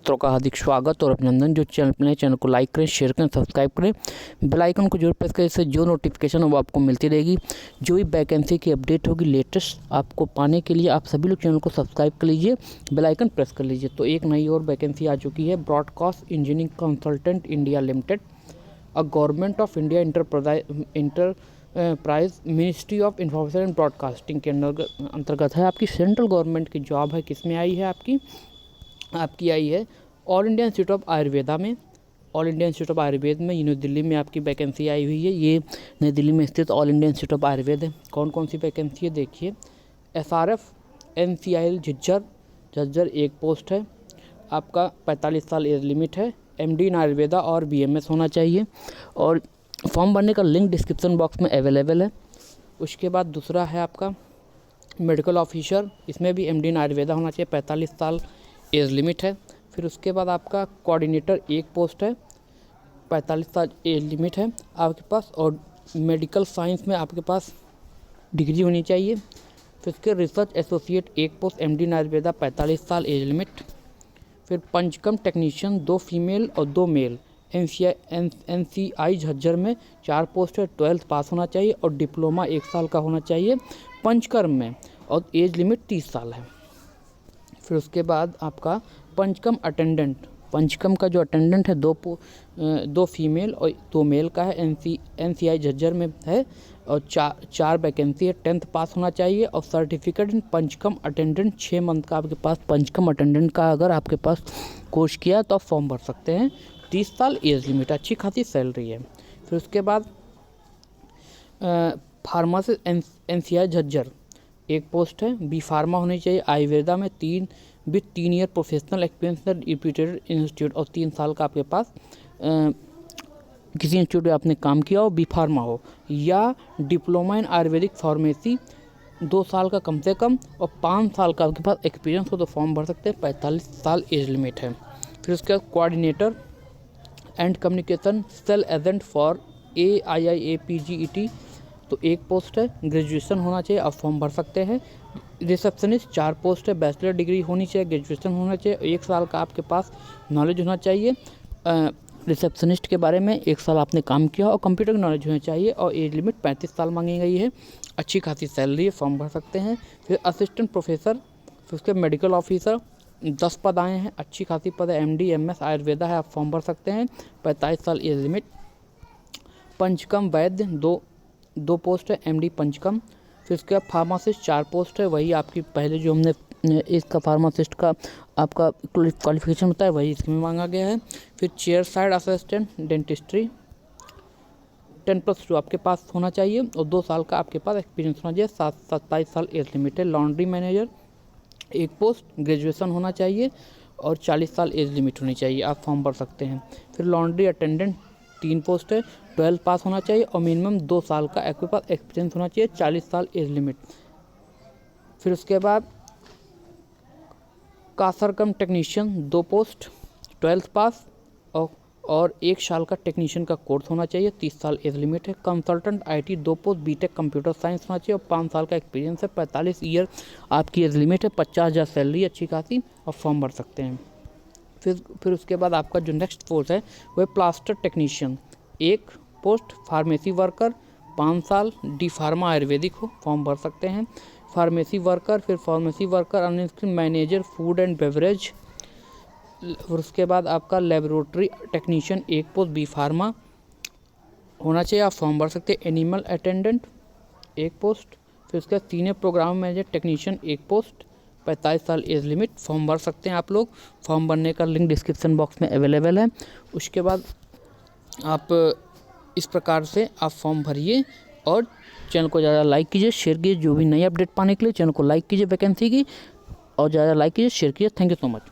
मित्रों का हार्दिक स्वागत और अभिनंदन। जो चैनल को लाइक करें, शेयर करें, सब्सक्राइब करें, बेल आइकन को जरूर प्रेस करें। इससे जो नोटिफिकेशन है वो आपको मिलती रहेगी। जो भी वैकेंसी की अपडेट होगी लेटेस्ट आपको पाने के लिए आप सभी लोग चैनल को सब्सक्राइब कर लीजिए, बेल आइकन प्रेस कर लीजिए। तो एक नई और वैकेंसी आ चुकी है, broadcast engineering consultant India limited, government of India enterprise ministry of information and broadcasting के अंतर्गत है। आपकी सेंट्रल गवर्नमेंट की जॉब है। किस में आई है? आपकी आई है all India institute of Ayurveda में। All India institute of Ayurveda में न्यू दिल्ली में आपकी वैकेंसी आई हुई है। ये नई दिल्ली में स्थित all India institute of Ayurveda है। कौन कौन सी वैकेंसी है देखिए। SRF NCIL झज्जर एक पोस्ट है। आपका 45 साल एज लिमिट है। MD इन आयुर्वेदा और BMS होना चाहिए। और फॉर्म भरने का लिंक डिस्क्रिप्शन बॉक्स में अवेलेबल है। उसके बाद दूसरा है आपका मेडिकल ऑफिसर, इसमें भी MD इन आयुर्वेदा होना चाहिए, 45 साल एज लिमिट है। फिर उसके बाद आपका कोऑर्डिनेटर एक पोस्ट है, 45 साल एज लिमिट है आपके पास। और मेडिकल साइंस में आपके पास डिग्री होनी चाहिए। फिर उसके रिसर्च एसोसिएट एक पोस्ट, MD इन आयुर्वेदा, 45 साल एज लिमिट। फिर पंचकम टेक्नीशियन 2 फीमेल और 2 मेल, NCI झज्जर में 4 पोस्ट है, 12th पास होना चाहिए और डिप्लोमा 1 साल का होना चाहिए पंचकर्म में, और एज लिमिट 30 साल है। फिर उसके बाद आपका पंचकम अटेंडेंट, पंचकम का जो अटेंडेंट है 2 फीमेल और 2 मेल का है, NCI झज्जर में है और 4 वैकेंसी है, 10th पास होना चाहिए। और सर्टिफिकेट इन पंचकम अटेंडेंट 6 मंथ का आपके पास पंचकम अटेंडेंट का अगर आपके पास कोर्स किया तो आप फॉर्म भर सकते हैं। 30 साल एज लिमिट, अच्छी खासी सैलरी है। फिर उसके बाद फार्मासिस्ट NCI झज्जर एक पोस्ट है, B फार्मा होनी चाहिए। आयुर्वेदा में 3 year professional experience reputed institute और 3 साल का आपके पास किसी इंस्टीट्यूट में आपने काम किया हो, B फार्मा हो, या डिप्लोमा इन आयुर्वेदिक फार्मेसी 2 साल का कम से कम और 5 साल का आपके पास एक्सपीरियंस हो तो फॉर्म भर सकते हैं। 45 साल एज लिमिट है। फिर उसके बाद coordinator and communication cell agent for AIIAPGET तो एक पोस्ट है, ग्रेजुएशन होना चाहिए, आप फॉर्म भर सकते हैं। रिसेप्शनिस्ट 4 पोस्ट है, बैचलर डिग्री होनी चाहिए, ग्रेजुएशन होना चाहिए, 1 साल का आपके पास नॉलेज होना चाहिए रिसेप्शनिस्ट के बारे में, 1 साल आपने काम किया और कंप्यूटर की नॉलेज होनी चाहिए। और एज लिमिट 35 साल मांगी गई है, अच्छी खासी सैलरी है, फॉर्म भर सकते हैं। फिर असिस्टेंट प्रोफेसर, फिर उसके मेडिकल ऑफिसर 10 पद आए हैं, अच्छी खासी पद है। MD MS आयुर्वेदा है, आप फॉर्म भर सकते हैं, 45 साल एज लिमिट। पंचकम वैद्य 2 पोस्ट है, MD पंचकम। फिर उसके बाद फार्मासिस्ट 4 पोस्ट है, वही आपकी पहले जो हमने इसका फार्मासिस्ट का आपका क्वालिफिकेशन होता है वही इसमें मांगा गया है। फिर चेयर साइड असिस्टेंट डेंटिस्ट्री 10+2 आपके पास होना चाहिए और 2 साल का आपके पास एक्सपीरियंस होना चाहिए। 27 साल एज लिमिट है। लॉन्ड्री मैनेजर एक पोस्ट, ग्रेजुएशन होना चाहिए और 40 साल एज लिमिट होनी चाहिए, आप फॉर्म भर सकते हैं। फिर लॉन्ड्री अटेंडेंट 3 पोस्ट है, 12 पास होना चाहिए और मिनिमम 2 साल का आपके पास एक्सपीरियंस होना चाहिए, 40 साल एज लिमिट। फिर उसके बाद कासरकम टेक्नीशियन 2 पोस्ट, 12th पास और 1 साल का टेक्नीशियन का कोर्स होना चाहिए, 30 साल एज लिमिट है। Consultant IT 2 post, BTech computer science होना चाहिए और 5 साल का एक्सपीरियंस है, 45 ईयर आपकी एज लिमिट है, 50,000 सैलरी, अच्छी खासी, और फॉर्म भर सकते हैं। फिर उसके बाद आपका जो नेक्स्ट पोस्ट है वह plaster technician 1 post, pharmacy worker 5 साल, D फार्मा आयुर्वेदिक हो, फॉर्म भर सकते हैं। फार्मेसी वर्कर, फिर pharmacy worker assistant manager food and beverage. फिर उसके बाद आपका laboratory technician 1 post, B pharma होना चाहिए, आप फॉर्म भर सकते हैं। Animal attendant 1 post. फिर उसके बाद senior program manager technician 1 post, 45 साल एज लिमिट, फॉर्म भर सकते हैं आप लोग। फॉर्म भरने का लिंक डिस्क्रिप्शन बॉक्स में अवेलेबल है। उसके बाद आप इस प्रकार से आप फॉर्म भरिए और चैनल को ज़्यादा लाइक कीजिए, शेयर कीजिए। जो भी नई अपडेट पाने के लिए चैनल को लाइक कीजिए वैकेंसी की, और ज़्यादा लाइक कीजिए, शेयर कीजिए। Thank you so much.